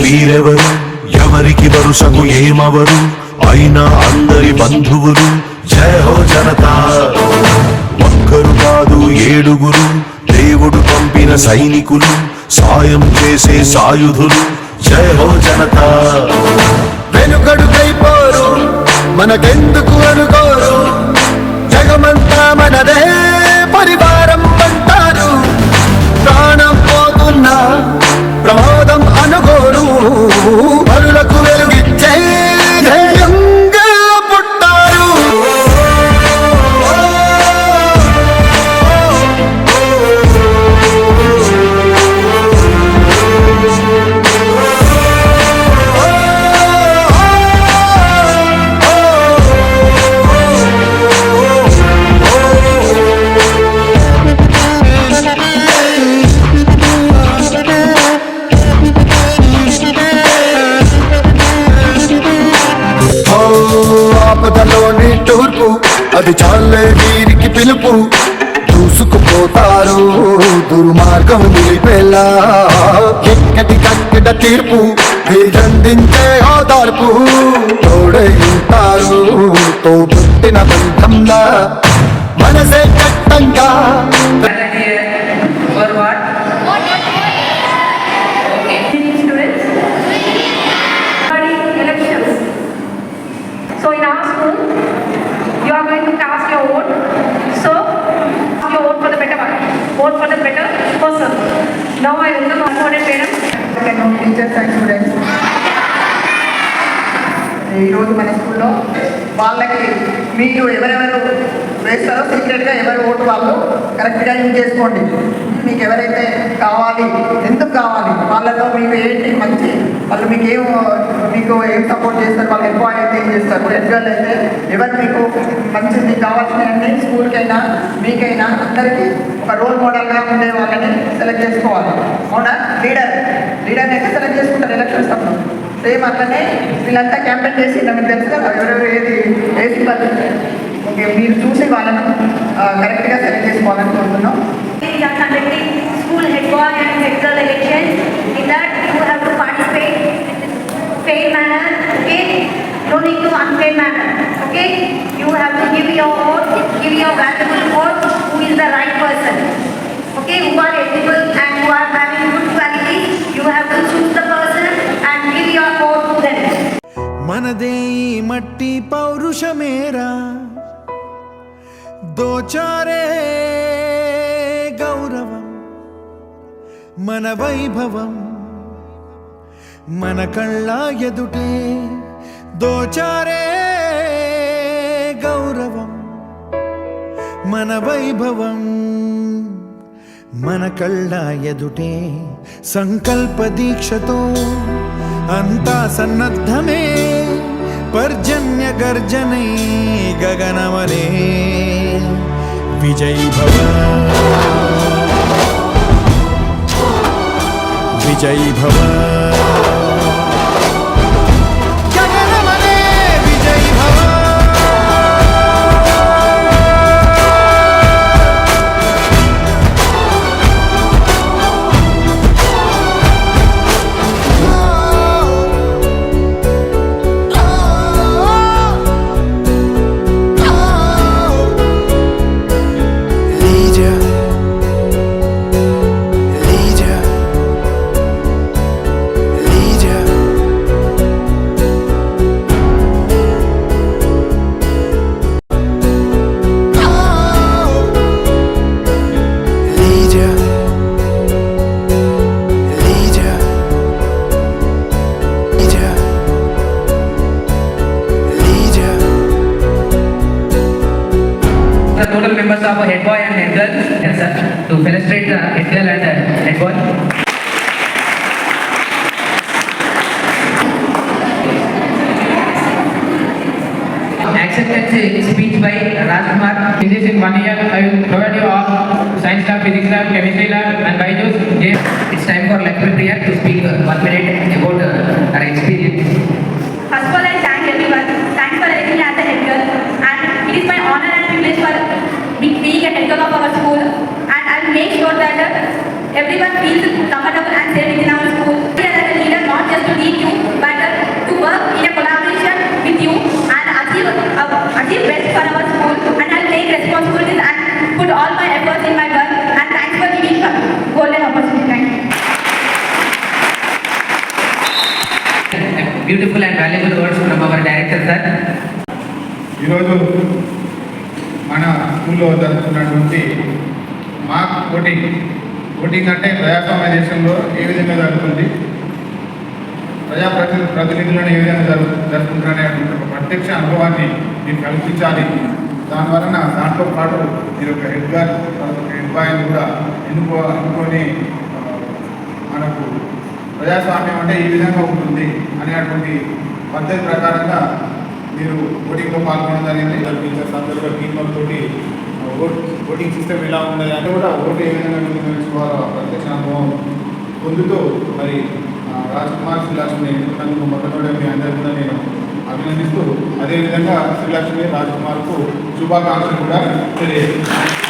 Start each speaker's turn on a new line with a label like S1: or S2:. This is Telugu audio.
S1: వీరెవరు, ఎవరికి వరుసకు ఏమవరు, అయినా అందరి బంధువులు. జయ హో జనతా. ఒక్కరు కాదు ఏడుగురు, దేవుడు పంపిన సైనికులు, సాయం చేసే సాయుధులు. జయ హో జనతా.
S2: వెనుకడుకైపోరు, మనకెందుకు అనుకోరు, జగమంతా మనదే పరివారం అంటారు. ప్రాణం పోతున్నా ప్రమాదం అనుకోరు, పరులకు వెలుగిచ్చే ధైర్యంగా పుట్టారు. ఆపదలోని తూర్పు, అది చాలే వీరికి పిలుపు. దూసుకుపోతారు దుర్మార్గం నిలిపేలా, ఎక్కడి కక్కడ తీర్పు వీరందించే ఓదార్పు. తోడై ఉంటారు తోబుట్టిన బంధంలా, మనసే చట్టంగా.
S3: So in our school, you are going to cast your vote. So, cast your vote for the better one. Vote for the better person. Now I welcome our student parents.
S4: Teachers and students, ఈరోజు మన స్కూల్లో వాళ్ళకి మీరు ఎవరెవరు వేస్తారో సీక్రెట్గా ఎవరి ఓటు వాళ్ళు కరెక్ట్గా యూజ్ చేసుకోండి. మీకు ఎవరైతే కావాలి, ఎందుకు కావాలి, వాళ్ళతో మీకు ఏంటి మంచి, వాళ్ళు మీకు ఏం సపోర్ట్ చేస్తారు, వాళ్ళు ఎక్కువ అయితే ఏం చేస్తారు. రెగ్యులర్ అయితే ఎవరు మీకు మంచి మీకు కావాల్సినవన్నీ స్కూల్కైనా మీకైనా అందరికీ ఒక రోల్ మోడల్గా ఉండే వాళ్ళని సెలెక్ట్ చేసుకోవాలి. అవునా? లీడర్ని అయితే సెలెక్ట్ చేసుకుంటారు ఎలక్షన్స్ అప్పుడు. సేమ్ అట్లనే వీళ్ళంతా క్యాంపెయిన్ చేసి మీకు తెలుసు కదా ఎవరెవరు ఏది పద్ధతి. ఓకే, మీరు చూసి వాళ్ళను కరెక్ట్గా సెలెక్ట్ చేసుకోవాలని కోరుతున్నాం.
S3: School head boy and head girl elections. In that you have to participate in fair manner. Okay, no need to unfair manner. Okay, you have to give your vote, give your valuable vote. Who is the right person? Okay, who are eligible and who are having good qualities. You have to choose the person and give your vote to them.
S2: మనదే ఈ మట్టి పౌరుషమేరా, దోచారే గౌరవం, మన వైభవం, మన కళ్ళ ఎదుటే దోచారే గౌరవం, మన వైభవం, మన కళ్ళ ఎదుటే. సంకల్ప దీక్షతో అంతా సన్నద్ధమే, పర్జన్య గర్జనే గగనమనే. విజయ్ భవ, విజయ్ భవ, గగనమనే విజయ్ భవ.
S5: Total members of head boy and head girl, yes sir, to felicite the head girl and head boy. Acceptance speech by Rajkumar. In this in 1 year, I will provide you all science lab, physics lab, chemistry lab, and bios. It's time for Lakshmi Priya to speak 1 minute about her experience.
S3: First of all, I thank everyone. Thanks for electing me as a head girl, and it is my honor and privilege for being a head girl of our school. And I will make sure that everyone feels comfortable and safe in our school. As a leader, not just to achieve best for our school, and I'll take responsibilities and put all my efforts in my work. And thanks for giving a golden opportunity. Thank you.
S5: Beautiful and valuable words from our director, sir.
S6: ఈరోజు మన స్కూల్లో జరుగుతున్నటువంటి మాక్ ఓటింగ్ అంటే ప్రజాస్వామ్య దేశంలో ఏ విధంగా జరుగుతుంది, ప్రతినిధులను ఏ విధంగా జరుపుకుంటారనేటువంటి ఒక ప్రత్యక్ష అనుభవాన్ని మీరు కల్పించాలి. దానివలన దాంట్లో పాటు మీరు ఒక హెడ్ బాయ్ని కూడా ఎన్నుకొని మనకు ప్రజాస్వామ్యం అంటే ఈ విధంగా ఉంటుంది అనేటువంటి పద్ధతి ప్రకారంగా మీరు ఓటింగ్లో పాల్గొనడం జరిగింది. టీచర్స్ అందరూ టీంవర్క్ తోటి ఓటింగ్ సిస్టమ్ ఎలా ఉన్నది అంటే కూడా ఓటు ఏ విధంగా వారు ప్రత్యక్ష అనుభవం పొందుతూ మరి రాజ్ కుమార్ శ్రీలక్ష్మిని ఎన్నుకున్నందుకు మొట్టమొదటి మీ అందరూ కూడా నేను అభినందిస్తూ, అదేవిధంగా శ్రీలక్ష్మి రాజ్ కుమార్కు శుభాకాంక్షలు కూడా తెలియజేస్తున్నాను.